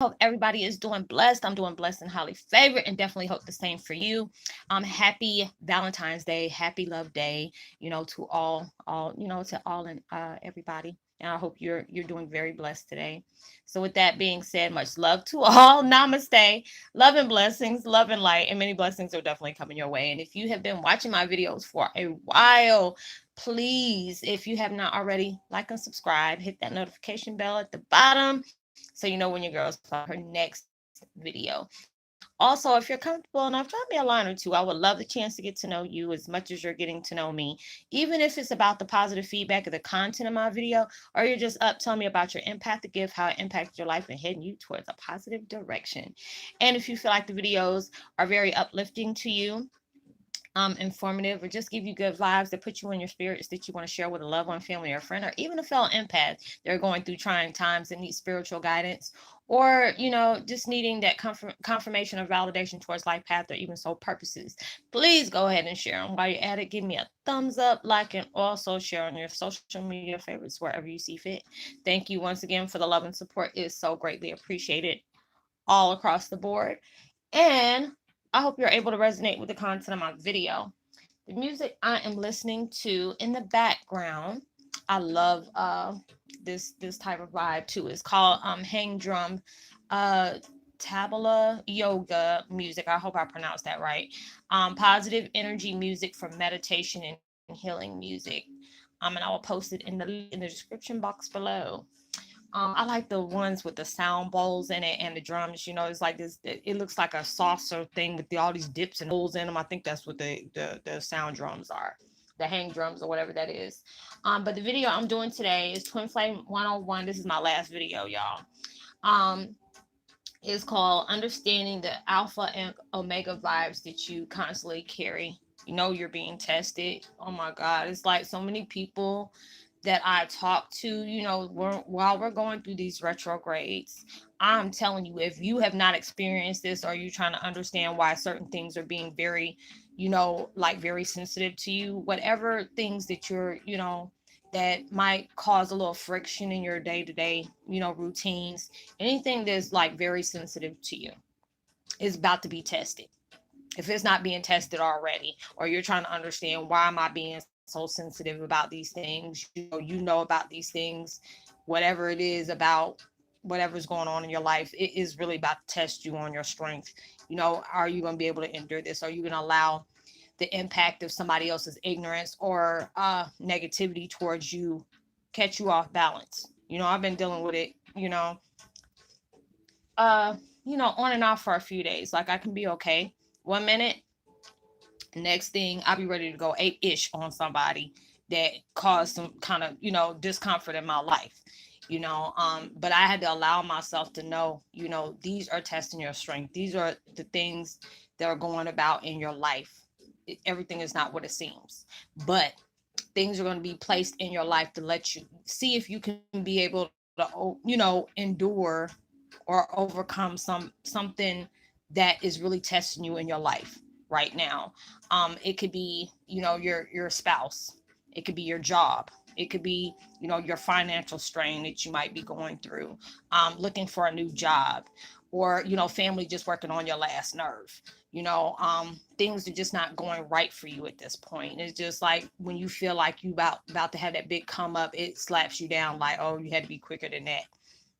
Hope everybody is doing blessed. I'm doing blessed and highly favored, and definitely hope the same for you. Happy Valentine's Day, happy Love Day. To all and everybody. And I hope you're doing very blessed today. So, with that being said, much love to all. Namaste. Love and blessings, love and light, and many blessings are definitely coming your way. And if you have been watching my videos for a while, please, if you have not already, like and subscribe, hit that notification bell at the bottom so you know when your girl's about her next video. Also, if you're comfortable enough, drop me a line or two. I would love the chance to get to know you as much as you're getting to know me, even if it's about the positive feedback of the content of my video, or you're just up telling me about your empathic gift, how it impacted your life, and heading you towards a positive direction. And if you feel like the videos are very uplifting to you, informative, or just give you good vibes that put you in your spirits that you want to share with a loved one, family, or friend, or even a fellow empath that are going through trying times and need spiritual guidance, or just needing that confirmation or validation towards life path or even soul purposes, please go ahead and share them. While you're at it, give me a thumbs up, like, and also share on your social media favorites wherever you see fit. Thank you once again for the love and support. It is so greatly appreciated all across the board. And I hope you're able to resonate with the content of my video. The music I am listening to in the background, I love this type of vibe too. It's called hang drum uh tabla yoga music. I hope I pronounced that right. Positive energy music for meditation and healing music. And I will post it in the description box below. I like the ones with the sound bowls in it and the drums. It's like this. It looks like a saucer thing with all these dips and holes in them. I think that's what the sound drums are, the hang drums or whatever that is. But the video I'm doing today is Twin Flame 101. This is my last video, y'all. Um, it's called Understanding the Alpha and Omega Vibes That You Constantly Carry. You're being tested. Oh my God. It's like so many people that I talk to, while we're going through these retrogrades. I'm telling you, if you have not experienced this, or you're trying to understand why certain things are being very, like very sensitive to you, whatever things that that might cause a little friction in your day to day, routines, anything that's like very sensitive to you is about to be tested. If it's not being tested already, or you're trying to understand why am I being so sensitive about these things, about these things, whatever it is about whatever's going on in your life, it is really about to test you on your strength. Are you going to be able to endure this? Are you going to allow the impact of somebody else's ignorance or negativity towards you catch you off balance? I've been dealing with it, uh, on and off for a few days. Like I can be okay 1 minute, next thing I'll be ready to go ape-ish on somebody that caused some kind of, discomfort in my life. But I had to allow myself to know, these are testing your strength. These are the things that are going about in your life. Everything is not what it seems, but things are going to be placed in your life to let you see if you can be able to, endure or overcome something that is really testing you in your life right now. It could be, your spouse. It could be your job. It could be, your financial strain that you might be going through, looking for a new job, or, family just working on your last nerve. Things are just not going right for you at this point. It's just like when you feel like you about to have that big come up, it slaps you down like, oh, you had to be quicker than that.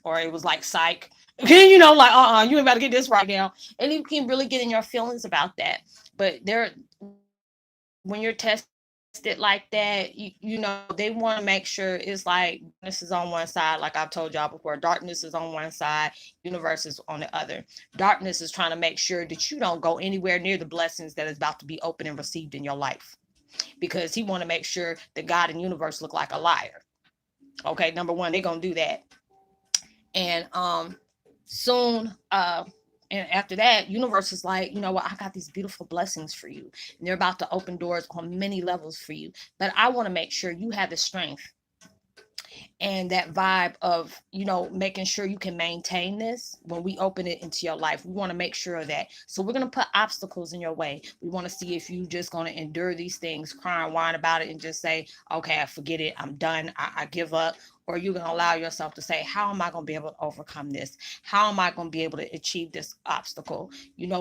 Or it was like psych, like you ain't about to get this right now. And you can really get in your feelings about that. But when you're tested like that, they want to make sure it's like darkness is on one side, like I've told y'all before. Darkness is on one side, universe is on the other. Darkness is trying to make sure that you don't go anywhere near the blessings that is about to be open and received in your life, because he want to make sure that God and universe look like a liar. Okay, number one, they gonna do that. And soon and after that, universe is like, you know what, I got these beautiful blessings for you, and they're about to open doors on many levels for you, but I want to make sure you have the strength and that vibe of, making sure you can maintain this when we open it into your life. We want to make sure of that. So we're going to put obstacles in your way. We want to see if you just going to endure these things, cry and whine about it, and just say, okay, I forget it, I'm done, I give up. or you're going to allow yourself to say, how am I going to be able to overcome this? How am I going to be able to achieve this obstacle?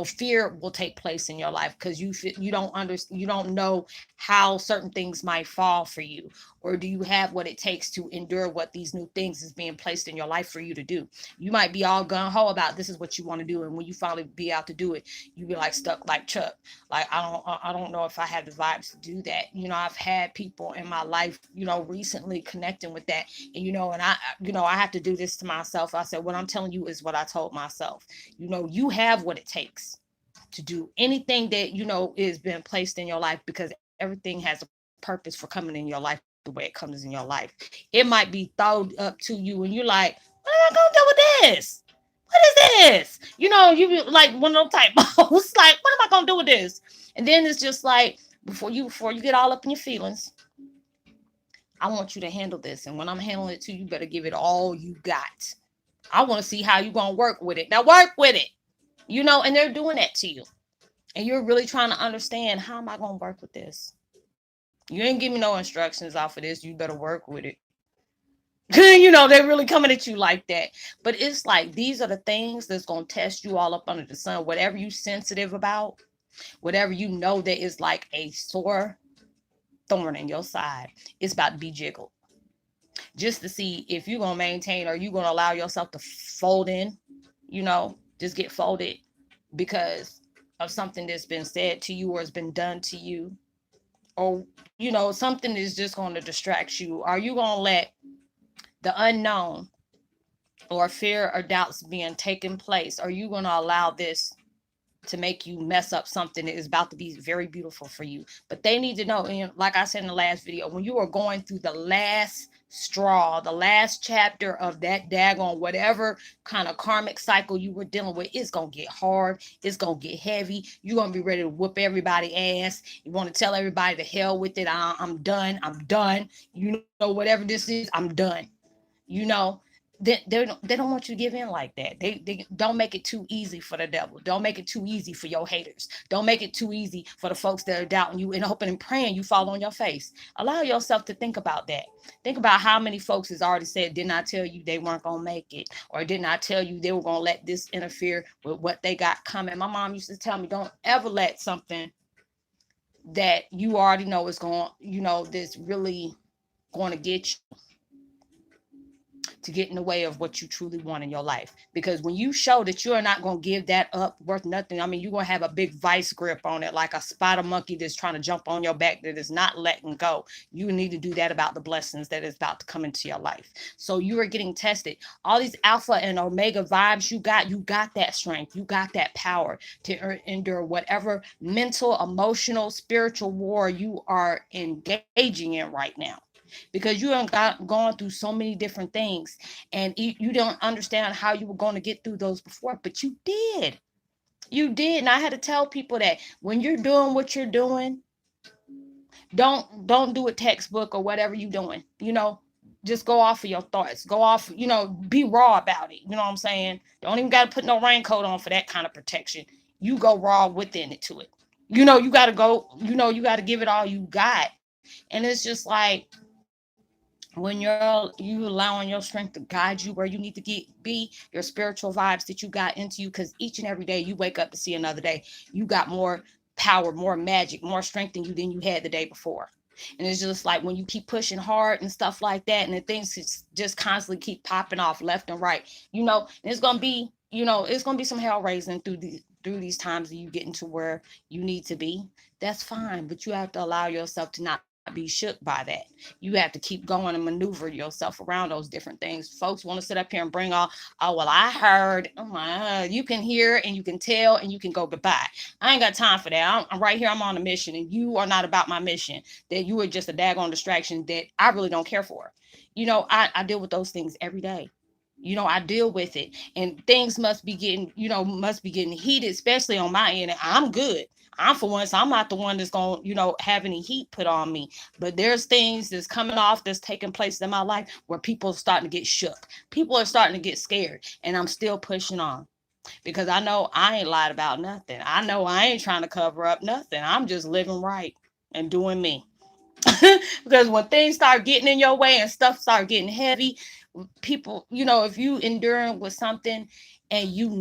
Fear will take place in your life because you don't know how certain things might fall for you, or do you have what it takes to endure what these new things is being placed in your life for you to do? You might be all gung-ho about this is what you want to do, and when you finally be out to do it, you be like stuck like Chuck. Like, I don't know if I have the vibes to do that. I've had people in my life, recently connecting with that. And and I have to do this to myself. I said, what I'm telling you is what I told myself. You have what it takes to do anything that is being placed in your life, because everything has a purpose for coming in your life the way it comes in your life. It might be thrown up to you and you're like, what am I gonna do with this? What is this? You be like one of those typos. Like, what am I gonna do with this? And then it's just like, before you get all up in your feelings, I want you to handle this. And when I'm handling it too, you better give it all you got. I want to see how you gonna work with it. Now work with it. And they're doing that to you. And you're really trying to understand, how am I gonna work with this? You ain't give me no instructions off of this. You better work with it. They're really coming at you like that. But it's like, these are the things that's gonna test you all up under the sun. Whatever you sensitive about, whatever that is like a sore thorn in your side, it's about to be jiggled. Just to see if you're gonna maintain, or you gonna allow yourself to fold in, just get folded because of something that's been said to you or has been done to you, or something is just going to distract you. Are you going to let the unknown or fear or doubts being taken place? Are you going to allow this to make you mess up something that is about to be very beautiful for you? But they need to know, and like I said in the last video, when you are going through the last straw, the last chapter of that daggone whatever kind of karmic cycle you were dealing with, it's gonna get hard, it's gonna get heavy. You're gonna be ready to whoop everybody ass. You want to tell everybody to hell with it. I'm done. Whatever this is, I'm done. you know they don't want you to give in like that. They don't make it too easy for the devil. Don't make it too easy for your haters. Don't make it too easy for the folks that are doubting you and hoping and praying you fall on your face. Allow yourself to think about that. Think about how many folks has already said, did not tell you they weren't gonna make it, or did not tell you they were gonna let this interfere with what they got coming. My mom used to tell me, don't ever let something that you already know is going, this really going to get you, to get in the way of what you truly want in your life. Because when you show that you're not going to give that up worth nothing, I mean, you're going to have a big vice grip on it, like a spider monkey that's trying to jump on your back that is not letting go. You need to do that about the blessings that is about to come into your life. So you are getting tested. All these alpha and omega vibes you got that strength. You got that power to endure whatever mental, emotional, spiritual war you are engaging in right now, because you have gone through so many different things, and you don't understand how you were going to get through those before, but you did. And I had to tell people that when you're doing what you're doing, don't do a textbook or whatever you're doing. Just go off of your thoughts. Go off, be raw about it. You know what I'm saying? Don't even got to put no raincoat on for that kind of protection. You go raw within it to it. You got to go, you got to give it all you got. And it's just like, when you allowing your strength to guide you where you need to be, your spiritual vibes that you got into you, because each and every day you wake up to see another day, you got more power, more magic, more strength in you than you had the day before. And it's just like, when you keep pushing hard and stuff like that, and the things just constantly keep popping off left and right, and it's gonna be some hell raising through these times that you get into where you need to be. That's fine, but you have to allow yourself to not be shook by that. You have to keep going and maneuver yourself around those different things. Folks want to sit up here and bring all, oh, well, I heard. Oh my, you can hear and you can tell and you can go goodbye. I ain't got time for that. I'm right here. I'm on a mission, and you are not about my mission. That you are just a daggone distraction that I really don't care for. I deal with those things every day. I deal with it, and things must be getting heated, especially on my end. I'm good. I'm, for once, I'm not the one that's going to, have any heat put on me. But there's things that's coming off, that's taking place in my life, where people are starting to get shook. People are starting to get scared, and I'm still pushing on, because I know I ain't lied about nothing. I know I ain't trying to cover up nothing. I'm just living right and doing me. Because when things start getting in your way and stuff start getting heavy, people, if you enduring with something and you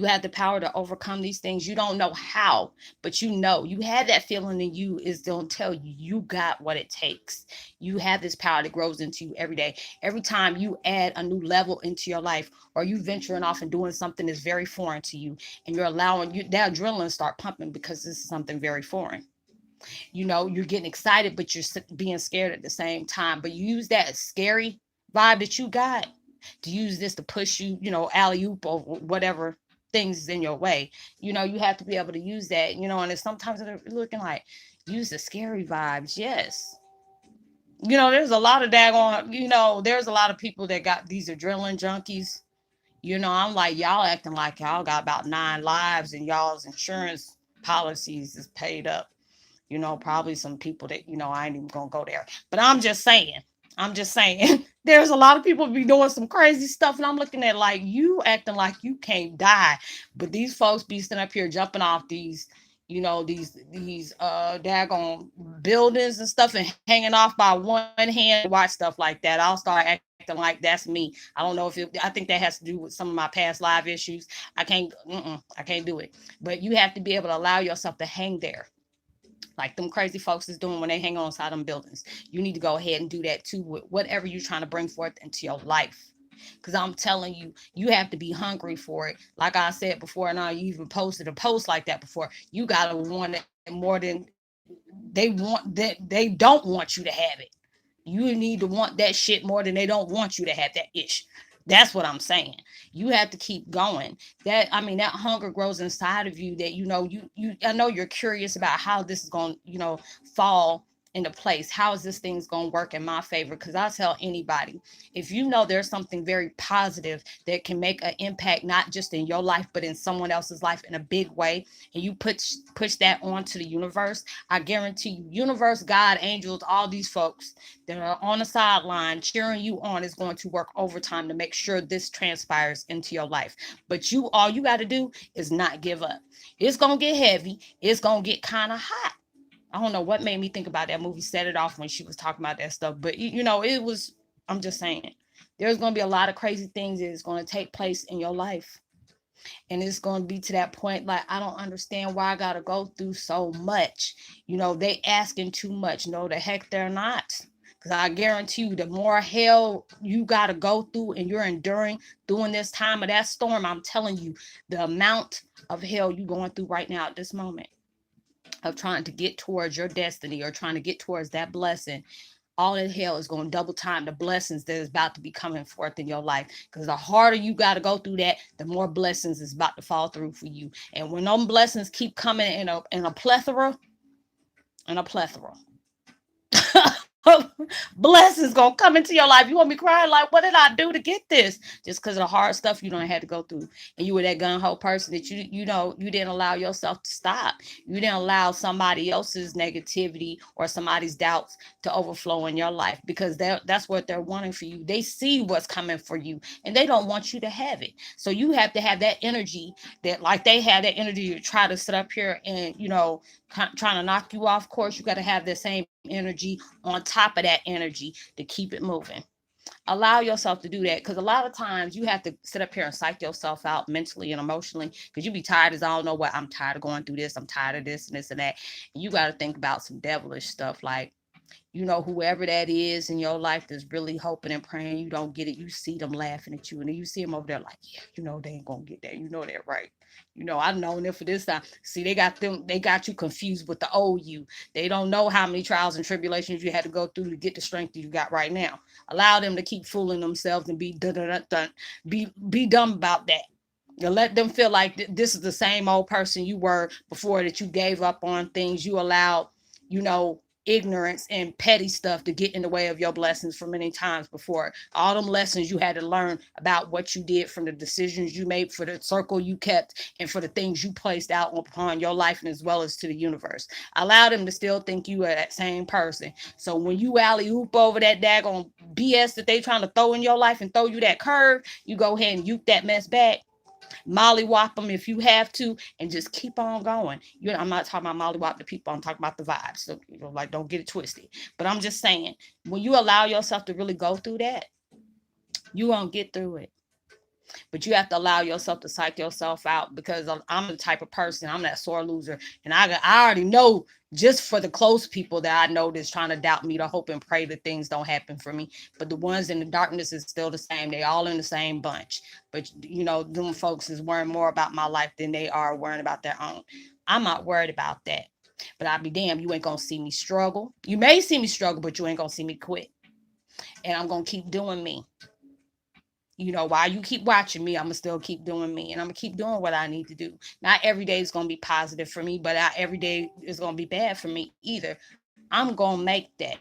have the power to overcome these things. You don't know how, but you have that feeling in you is going to tell you you got what it takes. You have this power that grows into you every day. Every time you add a new level into your life, or you venturing off and doing something that's very foreign to you, and you're allowing that adrenaline start pumping because this is something very foreign. You're getting excited, but you're being scared at the same time. But you use that scary vibe that you got to use this to push you, alley oop or whatever things is in your way. You have to be able to use that, and it's sometimes they're looking like use the scary vibes. Yes. There's a lot of daggone, there's a lot of people that got these adrenaline junkies. I'm like, y'all acting like y'all got about 9 lives and y'all's insurance policies is paid up. Probably some people that, I ain't even gonna go there. But I'm just saying, there's a lot of people be doing some crazy stuff, and I'm looking at like you acting like you can't die. But these folks be sitting up here jumping off these daggone buildings and stuff and hanging off by one hand. Watch stuff like that. I'll start acting like that's me. I don't know I think that has to do with some of my past live issues. I can't do it. But you have to be able to allow yourself to hang there like them crazy folks is doing when they hang on inside them buildings. You need to go ahead and do that too with whatever you're trying to bring forth into your life. Because I'm telling you, you have to be hungry for it. Like I said before, and I even posted a post like that before. You gotta want it more than they don't want you to have it. You need to want that shit more than they don't want you to have that ish. That's what I'm saying. You have to keep going. That hunger grows inside of you that you I know you're curious about how this is going to, fall into place. How is this thing's going to work in my favor? Because I tell anybody, if you know there's something very positive that can make an impact, not just in your life, but in someone else's life in a big way, and you push that onto the universe, I guarantee you, universe, God, angels, all these folks that are on the sideline cheering you on is going to work overtime to make sure this transpires into your life. But all you got to do is not give up. It's going to get heavy. It's going to get kind of hot. I don't know what made me think about that movie, Set It Off, when she was talking about that stuff. But, it was, I'm just saying, there's going to be a lot of crazy things that is going to take place in your life. And it's going to be to that point, like, I don't understand why I got to go through so much. They asking too much. No, the heck they're not. Because I guarantee you, the more hell you got to go through and you're enduring during this time of that storm, I'm telling you, the amount of hell you're going through right now at this moment of trying to get towards your destiny or trying to get towards that blessing, all that hell is going to double time the blessings that is about to be coming forth in your life. Because the harder you got to go through that, the more blessings is about to fall through for you. And when those blessings keep coming in a plethora, blessings gonna come into your life. You want me crying like, what did I do to get this? Just because of the hard stuff you don't have to go through. And you were that gun ho person that you didn't allow yourself to stop. You didn't allow somebody else's negativity or somebody's doubts to overflow in your life, because that's what they're wanting for you. They see what's coming for you and they don't want you to have it. So you have to have that energy, that like they had that energy to try to sit up here and trying to knock you off course. You got to have the same energy on top of that energy to keep it moving. Allow yourself to do that, because a lot of times you have to sit up here and psych yourself out mentally and emotionally, because you be tired as I don't know what. I'm tired of going through this. I'm tired of this and this and that. And you got to think about some devilish stuff like, whoever that is in your life that's really hoping and praying you don't get it, you see them laughing at you, and then you see them over there like, yeah, they ain't gonna get that. You know that, right? I've known them for this time. See, they got you confused with the old you. They don't know how many trials and tribulations you had to go through to get the strength you got right now. Allow them to keep fooling themselves and be be dumb about that. You let them feel like this is the same old person you were before, that you gave up on things. You allowed, ignorance and petty stuff to get in the way of your blessings for many times before. All them lessons you had to learn about what you did, from the decisions you made, for the circle you kept, and for the things you placed out upon your life, and as well as to the universe. Allow them to still think you are that same person. So when you alley oop over that daggone BS that they trying to throw in your life and throw you that curve, you go ahead and uke that mess back. Mollywop them if you have to, and just keep on going. I'm not talking about mollywop the people. I'm talking about the vibes. So, like, don't get it twisted. But I'm just saying, when you allow yourself to really go through that, you won't get through it. But you have to allow yourself to psych yourself out, because I'm the type of person, I'm that sore loser. And I already know, just for the close people that I know that's trying to doubt me, to hope and pray that things don't happen for me. But the ones in the darkness is still the same. They all in the same bunch. But, them folks is worrying more about my life than they are worrying about their own. I'm not worried about that. But I'll be damned, you ain't going to see me struggle. You may see me struggle, but you ain't going to see me quit. And I'm going to keep doing me. While you keep watching me, I'm going to still keep doing me, and I'm going to keep doing what I need to do. Not every day is going to be positive for me, but not every day is going to be bad for me either. I'm going to make that.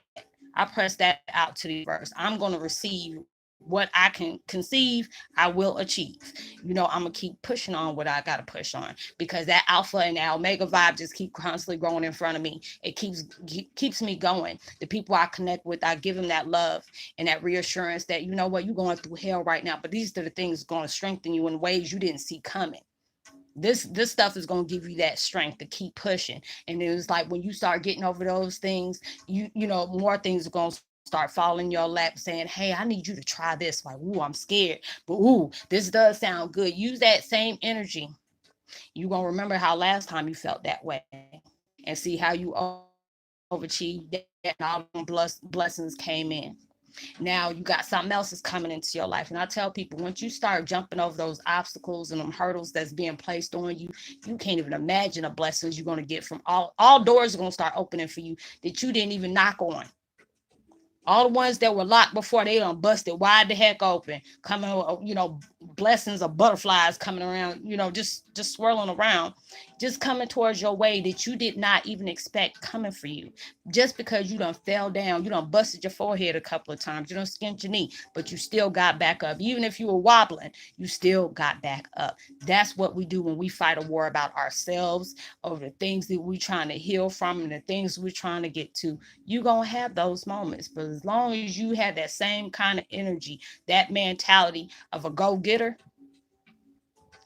I press that out to the universe. I'm going to receive what I can conceive, I will achieve. I'm going to keep pushing on what I got to push on, because that alpha and that omega vibe just keep constantly growing in front of me. It keeps me going. The people I connect with, I give them that love and that reassurance that, what, you're going through hell right now, but these are the things going to strengthen you in ways you didn't see coming. This stuff is going to give you that strength to keep pushing. And it was like, when you start getting over those things, more things are going to start falling in your lap, saying, hey, I need you to try this. Like, ooh, I'm scared, but ooh, this does sound good. Use that same energy. You're going to remember how last time you felt that way, and see how you overachieved that, and all them blessings came in. Now you got something else is coming into your life. And I tell people, once you start jumping over those obstacles and them hurdles that's being placed on you, you can't even imagine the blessings you're going to get from all doors are going to start opening for you that you didn't even knock on. All the ones that were locked before, they done busted wide the heck open. Coming, blessings of butterflies coming around, just swirling around, just coming towards your way that you did not even expect coming for you. Just because you done fell down, you done busted your forehead a couple of times, you done skinned your knee, but you still got back up. Even if you were wobbling, you still got back up. That's what we do when we fight a war about ourselves, over the things that we're trying to heal from and the things we're trying to get to. You're going to have those moments. But as long as you have that same kind of energy, that mentality of a go-getter,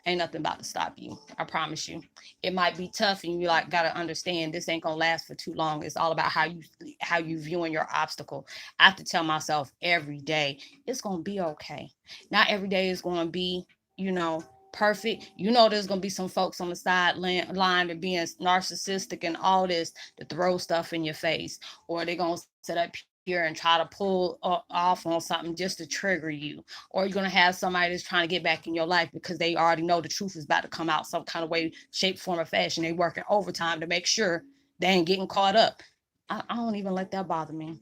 ain't nothing about to stop you. I promise you. It might be tough, and you gotta understand this ain't gonna last for too long. It's all about how you viewing your obstacle. I have to tell myself every day, it's gonna be okay. Not every day is gonna be, perfect. There's gonna be some folks on the sideline that being narcissistic and all this, to throw stuff in your face, or they're gonna sit up here and try to pull off on something just to trigger you, or you're gonna have somebody that's trying to get back in your life because they already know the truth is about to come out some kind of way, shape, form, or fashion. They working overtime to make sure they ain't getting caught up. I don't even let that bother me.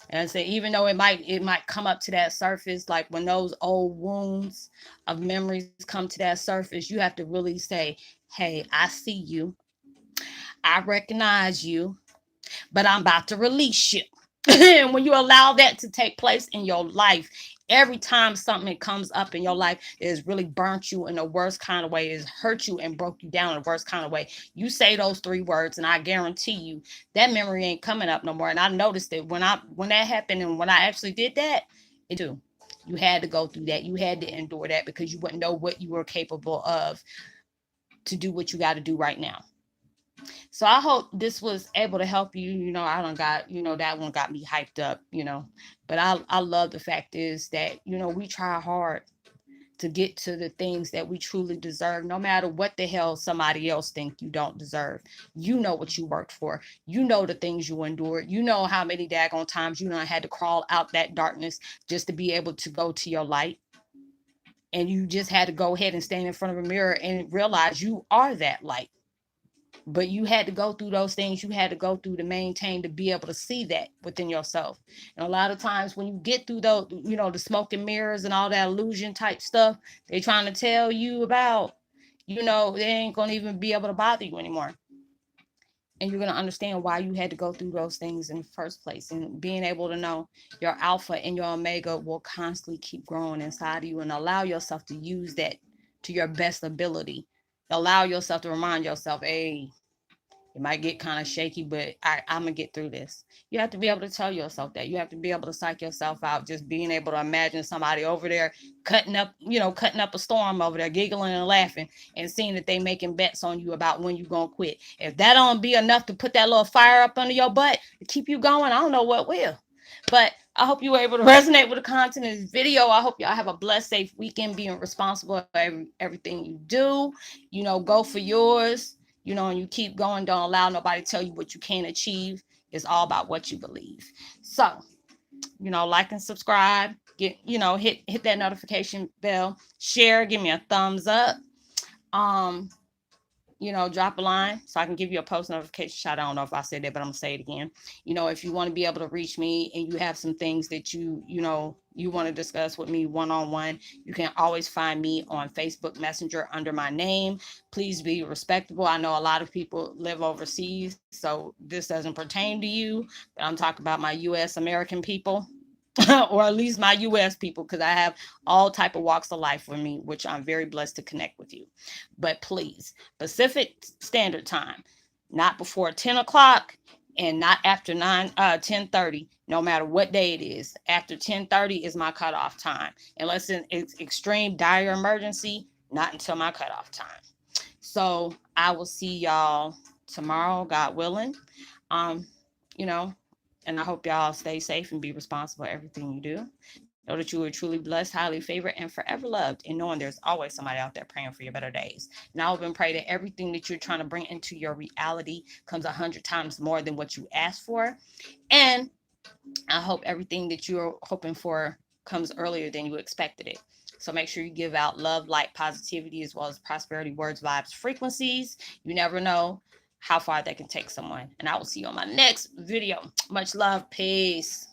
And I say, even though it might come up to that surface, like when those old wounds of memories come to that surface, you have to really say, hey, I see you, I recognize you, but I'm about to release you. And when you allow that to take place in your life, every time something comes up in your life that has really burnt you in the worst kind of way, has hurt you and broke you down in the worst kind of way, you say those 3 words, and I guarantee you that memory ain't coming up no more. And I noticed that when that happened, and when I actually did that, it too. You had to go through that. You had to endure that, because you wouldn't know what you were capable of to do what you got to do right now. So I hope this was able to help you. I don't got, that one got me hyped up, but I love the fact is that, we try hard to get to the things that we truly deserve, no matter what the hell somebody else think you don't deserve. You know what you worked for. You know the things you endured. You know how many daggone times you had to crawl out that darkness just to be able to go to your light. And you just had to go ahead and stand in front of a mirror and realize you are that light. But you had to go through those things. You had to go through to maintain, to be able to see that within yourself. And a lot of times when you get through those, the smoke and mirrors and all that illusion type stuff they're trying to tell you about, they ain't going to even be able to bother you anymore. And you're going to understand why you had to go through those things in the first place. And being able to know your alpha and your omega will constantly keep growing inside of you, and allow yourself to use that to your best ability. Allow yourself to remind yourself, hey, It might get kind of shaky, but I'm gonna get through this. You have to be able to tell yourself that. You have to be able to psych yourself out. Just being able to imagine somebody over there cutting up a storm over there, giggling and laughing, and seeing that they making bets on you about when you gonna quit. If that don't be enough to put that little fire up under your butt to keep you going, I don't know what will. But I hope you were able to resonate with the content of this video. I hope y'all have a blessed, safe weekend, being responsible for everything you do. Go for yours, and you keep going. Don't allow nobody to tell you what you can't achieve. It's all about what you believe. So, like and subscribe. Hit that notification bell. Share. Give me a thumbs up. Drop a line so I can give you a post notification shot. I don't know if I said that, but I'm gonna say it again. If you want to be able to reach me and you have some things that you want to discuss with me one-on-one, you can always find me on Facebook Messenger under my name. Please be respectable. I know a lot of people live overseas, so this doesn't pertain to you, but I'm talking about my US American people. Or at least my US people, because I have all type of walks of life with me, which I'm very blessed to connect with you. But please, Pacific Standard Time, not before 10 o'clock and not after 10:30, no matter what day it is. After 10:30 is my cutoff time. Unless it's extreme dire emergency, not until my cutoff time. So I will see y'all tomorrow, God willing. You know, and I hope y'all stay safe and be responsible for everything you do. Know that you are truly blessed, highly favored, and forever loved, and knowing there's always somebody out there praying for your better days. And I hope and pray that everything that you're trying to bring into your reality comes 100 times more than what you asked for. And I hope everything that you're hoping for comes earlier than you expected it. So make sure you give out love, light, positivity, as well as prosperity, words, vibes, frequencies. You never know how far that can take someone. And I will see you on my next video. Much love. Peace.